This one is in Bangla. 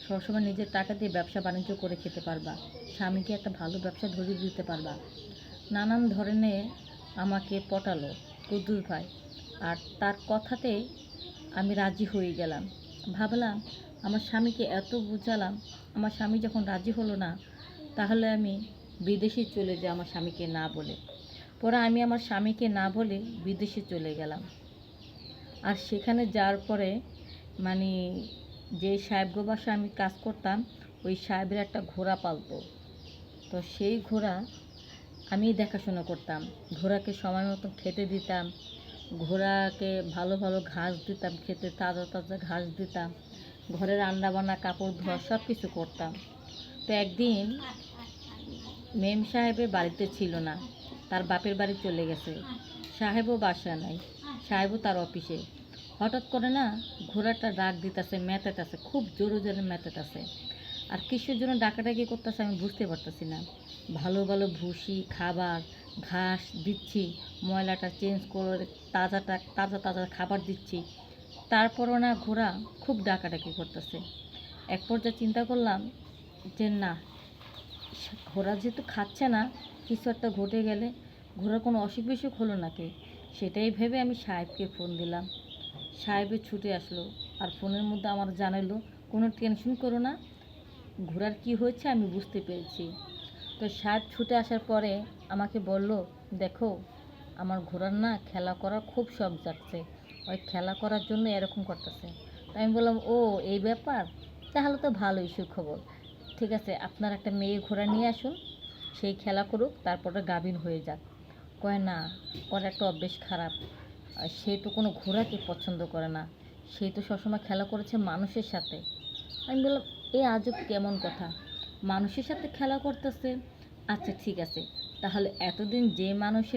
সবসময় নিজের টাকা দিয়ে ব্যবসা বাণিজ্য করে খেতে পারবা, স্বামীকে একটা ভালো ব্যবসা ধরিয়ে দিতে পারবা। নানান ধরনের আমাকে পটালো কুদ্দুস ভাই, আর তার কথাতে আমি রাজি হয়ে গেলাম। ভাবলাম আমার স্বামীকে এত বুঝালাম, আমার স্বামী যখন রাজি হলো না, তাহলে আমি বিদেশে চলে যাই আমার স্বামীকে না বলে। পরে আমি আমার স্বামীকে না বলে বিদেশে চলে গেলাম। আর সেখানে যাওয়ার পরে মানে যে সাহেবগো বাসায় আমি কাজ করতাম, ওই সাহেবের একটা ঘোড়া পালতো। তো সেই ঘোড়া আমি দেখাশোনা করতাম, ঘোড়াকে সময় মতো খেতে দিতাম, ঘোড়াকে ভালো ভালো ঘাস দিতাম খেতে, তাজা তাজা ঘাস দিতাম, ঘরে রান্নাবান্না কাপড় ধোয়া সব কিছু করতাম। তো একদিন মেম সাহেবের বাড়িতে ছিল না, তার বাপের বাড়ি চলে গেছে। সাহেবও বাসা নাই, সাহেবও তার অফিসে। হঠাৎ করে না ঘোড়াটা ডাক দিতেছে, মেতেতেছে, খুব জোরে জোরে মেতেতেছে। আর কিসের জন্য ডাকাডাকি করতেছে আমি বুঝতে পারতেছি না। ভালো ভালো ভুসি খাবার ঘাস দিচ্ছি, ময়লাটা চেঞ্জ করে তাজা তাজা খাবার দিচ্ছি, তারপরও না ঘোড়া খুব ডাকাডাকি করতেছে। এক পর্যায়ে চিন্তা করলাম যে না, ঘোড়া যেহেতু খাচ্ছে না, কিছু একটা ঘটে গেলে ঘোড়ার কোনো অসুখ বিসুখ হলো নাকি, সেটাই ভেবে আমি সাহেবকে ফোন দিলাম। সাহেবে ছুটে আসলো, আর ফোনের মধ্যে আমার জানালো কোনো টেনশন করো না, ঘোড়ার কি হয়েছে আমি বুঝতে পেরেছি। তো সাহেব ছুটে আসার পরে আমাকে বলল, দেখো আমার ঘোড়ার না খেলা করার খুব শখ জাগছে, ওই খেলা করার জন্য এরকম করতেছে। তো আমি বললাম, ও এই ব্যাপার, তাহলে তো ভালোই সুখবর। ঠিক আছে, আপনার একটা মেয়ে ঘোড়া নিয়ে আসুন, সেই খেলা করুক, তারপরে গাভিন হয়ে যাক। কয় না, ওর একটা অভ্যেস খারাপ, আর সে তো কোনো ঘোড়াকে পছন্দ করে না, সে তো সবসময় খেলা করেছে মানুষের সাথে। আমি বললাম, এ আজব কেমন কথা, মানুষের সাথে খেলা করতেছে? আচ্ছা ঠিক আছে, তাহলে এতদিন যে মানুষের